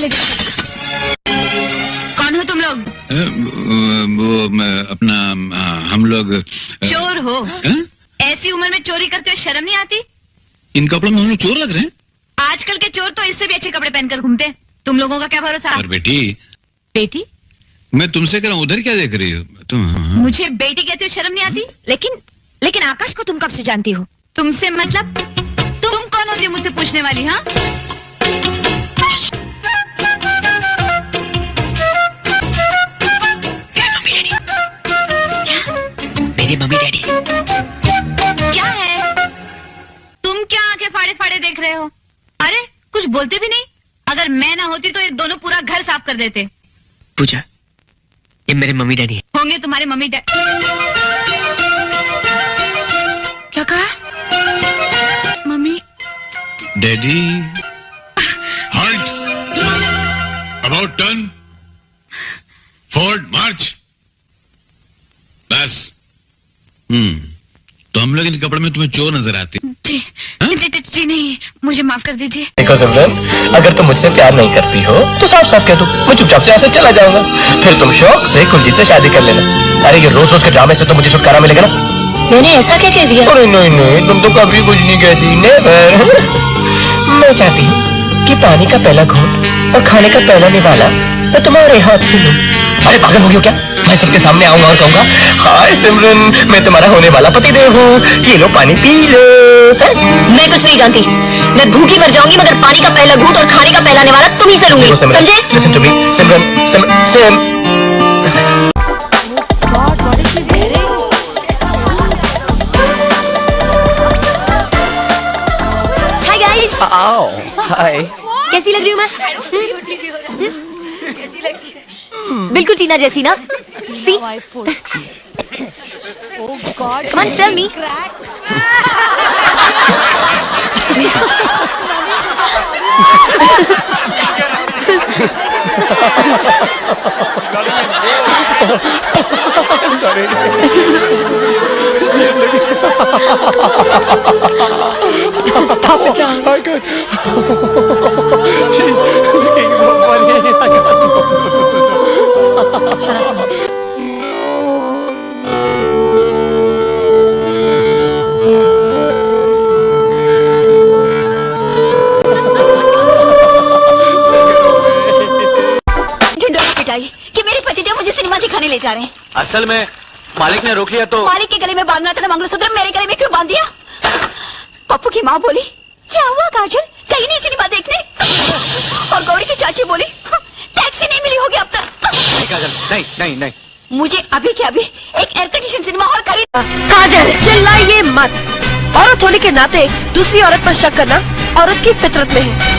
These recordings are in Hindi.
चले जाओ। कौन हो तुम लोग? अपना हम लोग चोर हो? ऐसी उम्र में चोरी करते हुए शर्म नहीं आती? इन कपड़ों में हम लोग चोर लग रहे हैं। आजकल के चोर तो इससे भी अच्छे कपड़े पहनकर घूमते हैं। तुम लोगों का क्या भरोसा? और बेटी बेटी? मैं तुमसे कह रहा हूँ, उधर क्या देख रही हो तुम? मुझे बेटी कहते हुए शर्म नहीं आती? लेकिन आकाश को तुम कब से जानती हो? तुमसे मतलब? तुम कौन होती हो मुझसे पूछने वाली? हाँ, मेरे मम्मी डैडी। क्या है? तुम क्या आंखें फाड़े फाड़े देख रहे हो? अरे कुछ बोलते भी नहीं। अगर मैं ना होती तो ये दोनों पूरा घर साफ कर देते। पूजा, ये मेरे मम्मी डैडी है। होंगे तुम्हारे मम्मी डैडी। क्या कहा? Mummy daddy. Halt, about turn, forward मार्च। बस। तो हम लोग इन कपड़े में तुम्हें चोर नजर आते? जी जी नहीं, मुझे माफ कर दीजिए। देखो सिमरन, अगर तुम मुझसे प्यार नहीं करती हो तो साफ साफ कह दो, मैं चुपचाप से यहाँ से चला जाऊंगा। फिर तुम शौक से कुलजीत से शादी कर लेना। अरे ये रोज रोज के ड्रामे से तो मुझे छुटकारा मिलेगा ना। मैंने ऐसा क्या कह दिया? अरे नहीं नहीं, तुम तो कभी कुछ नहीं कहती। नेवर। मैं चाहती हूँ कि पानी का पहला घूंट और खाने का पहला निवाला मैं तुम्हारे हाथ से लूं। अरे पागल हो गई हो क्या? मैं सबके सामने आऊंगा और कहूंगा, हाय सिमरन, मैं तुम्हारा होने वाला पतिदेव हूँ, ये लो पानी पी लो। मैं कुछ नहीं जानती। मैं भूखी मर जाऊंगी मगर पानी का पहला घूंट और खाने का पहला निवाला तुम ही से लूंगी, समझे? Listen to me Simran, Sim. Hi guys. Hi. कैसी लग रही हूँ मैं? बिल्कुल टीना जैसी ना? सी? Come on, tell me. Sorry. Stop it, Ram. I can't. She's looking so funny. I can't. Shut up. कि मेरे पतिदेव मुझे सिनेमा दिखाने ले जा रहे हैं। असल में मालिक ने रोक लिया तो। मालिक के गले में बांधना था ना मंगलसूत्र, मेरे गले में क्यों बांध दिया? पप्पू की माँ बोली, क्या हुआ काजल, कहीं नहीं सिनेमा देखने? और गौरी की चाची बोली, टैक्सी नहीं मिली होगी अब तक। नहीं काजल, नहीं नहीं नहीं, मुझे अभी के अभी एक एयर कंडीशन सिनेमा हॉल खरीद। काजल चिल्लाइए मत। औरत होने के नाते दूसरी औरत पर शक करना औरत की फितरत में है,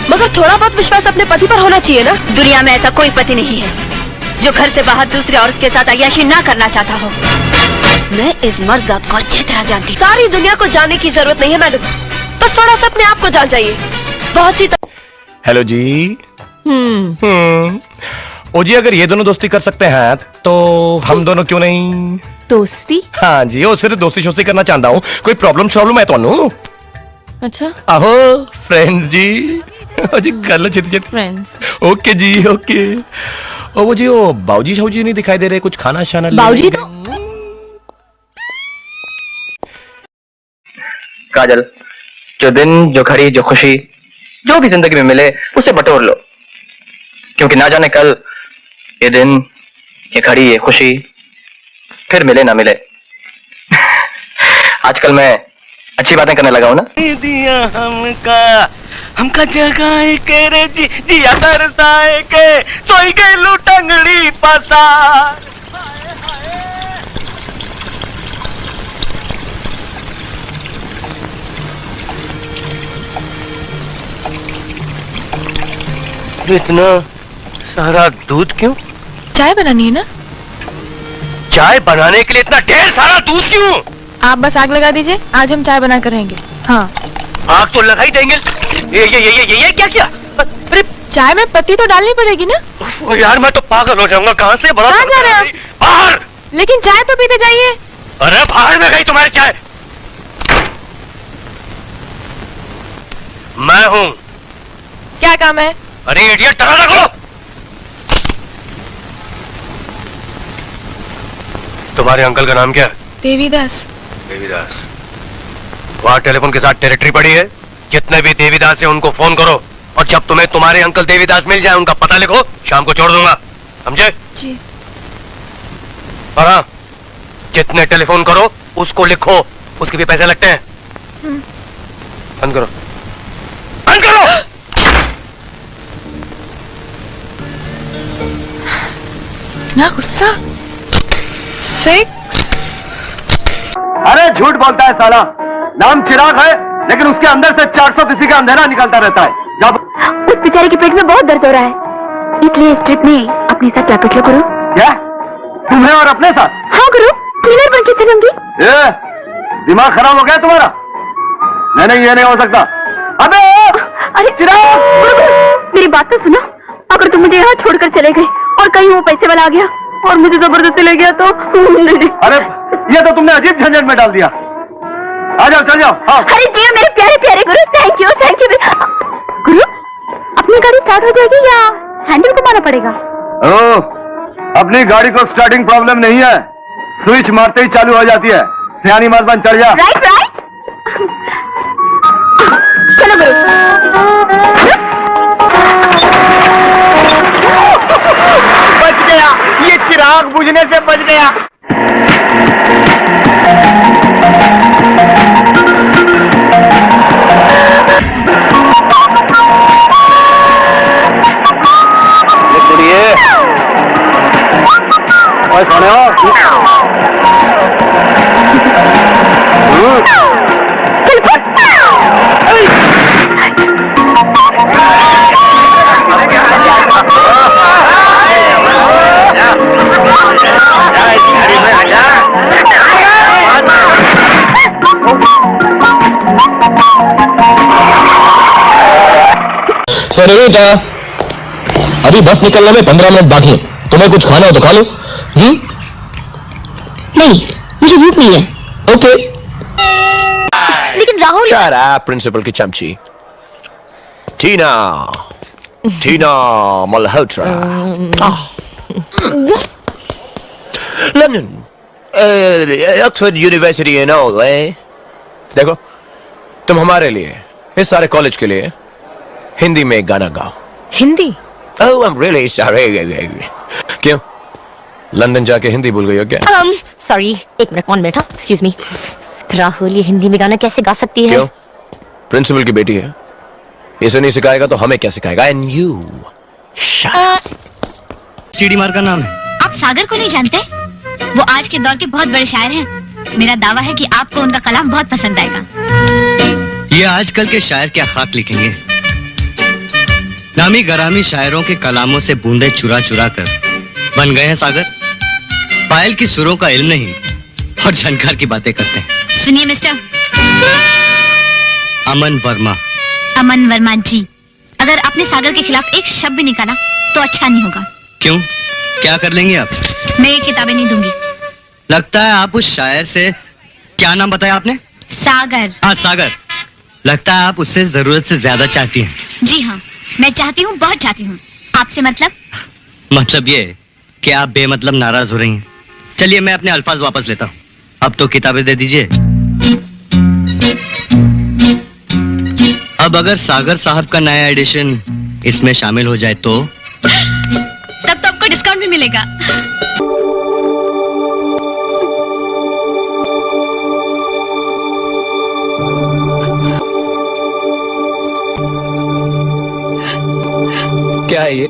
मगर थोड़ा बहुत विश्वास अपने पति पर होना चाहिए ना। दुनिया में ऐसा कोई पति नहीं है जो घर से बाहर दूसरी औरत के साथ अय्याशी ना करना चाहता हो। मैं इस मर्द को अच्छी तरह जानती। सारी दुनिया को जानने की जरूरत नहीं है मैडम, बस थोड़ा सा अपने आप को जान जाइए। बहुत सी हेलो जी। ओ जी, अगर ये दोनों दोस्ती कर सकते हैं तो हम दोनों क्यों नहीं? दोस्ती? हाँ जी, वो सिर्फ दोस्ती शोस्ती करना चाहता हूँ। कोई प्रॉब्लम है तो? अच्छा। आहो फ्रेंड्स जी। ओ जी कर लो छेती छेती। फ्रेंड्स। ओके जी ओके। ओ वो जी, वो बाऊजी शाऊजी नहीं दिखाई दे रहे, कुछ खाना शाना? बाऊजी तो काजल, जो दिन, जो घड़ी, जो खुशी, जो भी जिंदगी में मिले उसे बटोर लो, क्योंकि ना जाने कल ये दिन, ये घड़ी, ये खुशी फिर मिले ना मिले। आजकल मैं अच्छी बातें करने लगा हूं ना। दिया हमका जगाए के रे जी जिया तरसाए के सोई गई लुटंगड़ी पसार। इतना सारा दूध क्यों? चाय बनानी है ना? चाय बनाने के लिए इतना ढेर सारा दूध क्यों? आप बस आग लगा दीजिए, आज हम चाय बना कर रहेंगे। हाँ, आग तो लगा ही देंगे। ये क्या किया? अरे चाय में पत्ती तो डालनी पड़ेगी ना? ओ यार, मैं तो पागल हो जाऊंगा। कहाँ से बड़ा कहाँ जा रहे हैं? बाहर। लेकिन चाय तो पीते जाइए। अरे बाहर में गई तुम्हारी चाय। मैं हूँ। क्या काम है? अरे इडियट, दरवाजा खोलो। तुम्हारे अंकल का नाम क्या है? देवीदास। देवीदास। वहां टेलीफोन के साथ टेरिटरी पड़ी है, जितने भी देवीदास है उनको फोन करो, और जब तुम्हें तुम्हारे अंकल देवीदास मिल जाए उनका पता लिखो, शाम को छोड़ दूंगा, समझे? जी। और हाँ, जितने टेलीफोन करो उसको लिखो, उसके भी पैसे लगते हैं। बंद करो, बंद करो। ना गुस्सा। 6। अरे झूठ बोलता है साला। नाम चिराग है, लेकिन उसके अंदर से 400 किसी का अंधेरा निकलता रहता है। जब उस बेचारे के पेट में बहुत दर्द हो रहा है, इसलिए इस ट्रिप में अपने साथ लैपटॉप लो गुरु। क्या तुम्हें और अपने साथ? हाँ गुरु, क्लीनर बन के चलूंगी। ए, दिमाग खराब हो गया तुम्हारा? नहीं, ये नहीं हो सकता। अबे अरे चिराग, मेरी बात तो सुनो। अगर तुम मुझे यहाँ छोड़कर चले गए और कहीं वो पैसे वाला आ गया और मुझे जबरदस्ती ले गया तो? अरे ये तो तुमने अजीब झंझट में डाल दिया। आ जाओ, चल जाओ। हाँ। अरे जी मेरे प्यारे प्यारे गुरु, थैंक यू थैंक यू। गुरु, अपनी गाड़ी स्टार्ट हो जाएगी या हैंडल घुमाना पड़ेगा? ओ, अपनी गाड़ी को स्टार्टिंग प्रॉब्लम नहीं है, स्विच मारते ही चालू हो जाती है। सियानी मत बन, चढ़ जा। Right right. चलो गुरु। बच गया, ये चिराग बुझने से बच गया। सोने सरेटा, अभी बस निकलने में 15 मिनट बाकी है। तुम्हें कुछ खाना हो तो खा लो। नहीं, मुझे भूख नहीं है। ओके। लेकिन राहुल। Shut up, प्रिंसिपल की चमची। Tina, Tina Malhotra. London, Oxford University and all, देखो, तुम हमारे लिए, इस सारे कॉलेज के लिए हिंदी में एक गाना गाओ। Hindi? Oh, I'm really sorry. क्यों? लंदन जाके हिंदी भूल गई हो क्या? सॉरी, एक मिनट, 1 मिनट। हाँ, एक्सक्यूज मी। राहुल ये हिंदी में गाना कैसे गा सकती है? क्यों? प्रिंसिपल की बेटी है, इसे नहीं सिखाएगा तो हमें क्या सिखाएगा? And you, सीडी मार का नाम है। आप सागर को नहीं जानते? वो आज के दौर के बहुत बड़े शायर हैं। मेरा दावा है कि आपको उनका कलाम बहुत पसंद आएगा। ये आजकल के शायर क्या खाक लिखेंगे। नामी गरामी शायरों के कलामों से बूंदे चुरा चुरा कर बन गए हैं सागर। पायल की सुरों का इल्म नहीं और झनकार की बातें करते हैं। सुनिए मिस्टर अमन वर्मा। अमन वर्मा जी, अगर आपने सागर के खिलाफ एक शब्द भी निकाला तो अच्छा नहीं होगा। क्यों, क्या कर लेंगे आप? मैं ये किताबें नहीं दूंगी। लगता है आप उस शायर से, क्या नाम बताया आपने? सागर। हाँ सागर। लगता है आप उससे जरूरत से ज्यादा चाहती हैं। जी हाँ, मैं चाहती हूँ, बहुत चाहती हूँ। आपसे मतलब? मतलब ये कि आप बेमतलब नाराज हो रही हैं। चलिए मैं अपने अल्फाज वापस लेता हूँ, अब तो किताबें दे दीजिए। अब अगर सागर साहब का नया एडिशन इसमें शामिल हो जाए तो तब तो आपको डिस्काउंट भी मिलेगा। क्या है ये?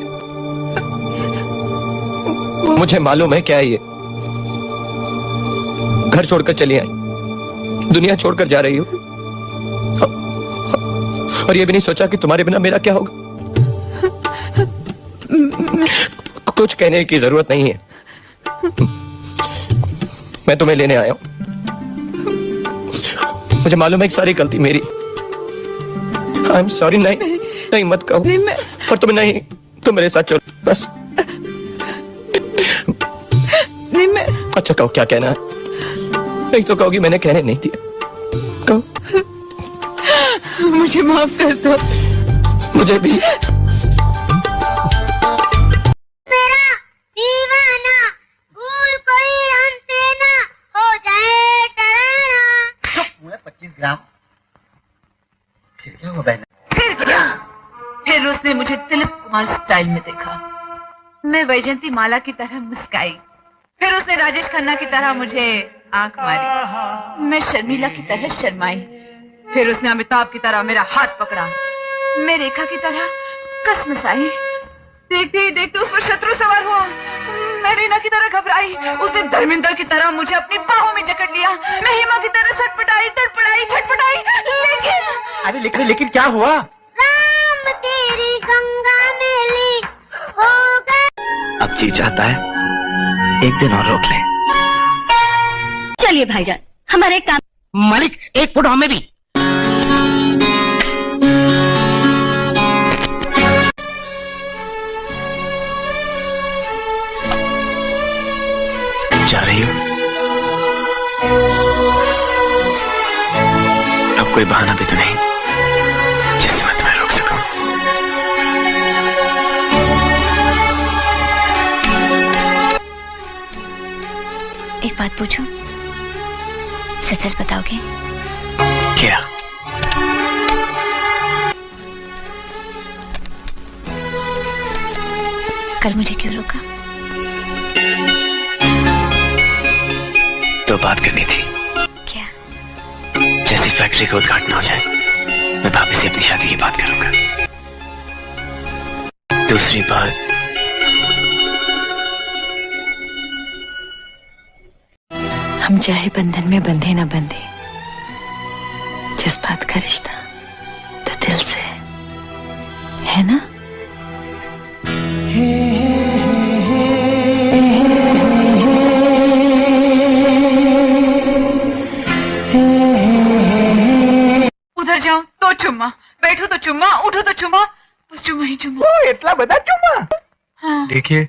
मुझे मालूम है क्या है ये। घर छोड़कर चली आई, दुनिया छोड़कर जा रही हो, और ये भी नहीं सोचा कि तुम्हारे बिना मेरा क्या होगा। कुछ कहने की जरूरत नहीं है, मैं तुम्हें लेने आया हूं। मुझे मालूम है कि सारी गलती मेरी। I am sorry. नहीं मत कहो। और तुम नहीं, तुम मेरे साथ चलो बस। नहीं मैं। अच्छा कहो, क्या कहना है? नहीं तो कहोगी मैंने कहने नहीं दिया। कहो। मुझे माफ कर दो। मुझे भी राम, फिर क्या हुआ बहन? फिर क्या? फिर उसने मुझे दिलीप कुमार स्टाइल में देखा, मैं वैजयंती माला की तरह मुस्काई। फिर उसने राजेश खन्ना की तरह मुझे आंख मारी, मैं शर्मिला की तरह शर्माई। फिर उसने अमिताभ की तरह मेरा हाथ पकड़ा, मैं रेखा की तरह कसमसाई। देखते ही देखते उस पर शत्रु सवार हुआ, मैं रीना की तरह घबराई। उसने धर्मेंद्र की तरह मुझे अपनी बाहों में जकड़ लिया, मैं हेमा की तरह सटपटाई, तड़पड़ाई, छटपटाई। अरे लेकिन क्या हुआ? राम तेरी गंगा मैली हो गई। अब जी चाहता है एक दिन और रोक ले। चलिए भाईजान, हमारे काम। मालिक, एक फुट हमें भी। जा रही हो? अब कोई बहाना भी तो नहीं जिससे मैं तुम्हें रोक सकूं। एक बात पूछूं, सच सच बताओगे? क्या? कल मुझे क्यों रोका? तो बात करनी थी। क्या? जैसी फैक्ट्री का उद्घाटन हो जाए मैं भाभी से अपनी शादी की बात करूंगा। दूसरी बात, हम चाहे बंधन में बंधे न बंधे, जज्बात का रिश्ता तो दिल से है ना? उधर जाऊं तो चुम्मा, बैठो तो चुम्मा, उठो तो चुम्मा, बस चुम्मा ही चुम्मा। इतना बड़ा चुम्मा? हाँ। देखिए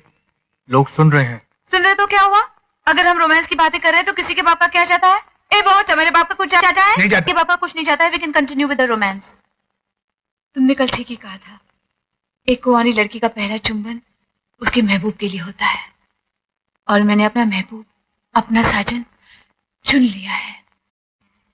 लोग सुन रहे हैं। सुन रहे तो क्या हुआ? अगर हम रोमांस की बातें कर रहे हैं तो किसी के बाप का क्या जाता है? ए बहुत, मेरे बाप का कुछ जाता है? नहीं जाता। के बाप का कुछ नहीं जाता है। We can continue with the romance. तुमने कल ठीक ही कहा था, एक कुंवारी लड़की का पहला चुंबन उसके महबूब के लिए होता है, और मैंने अपना महबूब, अपना साजन चुन लिया है।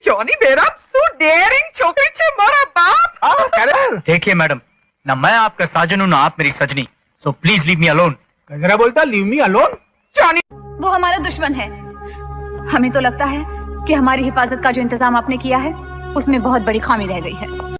जॉनी मेरा सो डेयरिंग छोकरी छे मारा बाप। हाँ करे। देखिए मैडम, ना मैं आपका साजन हूं ना आप मेरी सजनी, so please leave me alone. जरा बोलता लीव मी अलोन। जॉनी वो हमारा दुश्मन है। हमें तो लगता है कि हमारी हिफाजत का जो इंतजाम आपने किया है उसमें बहुत बड़ी खामी रह गई है।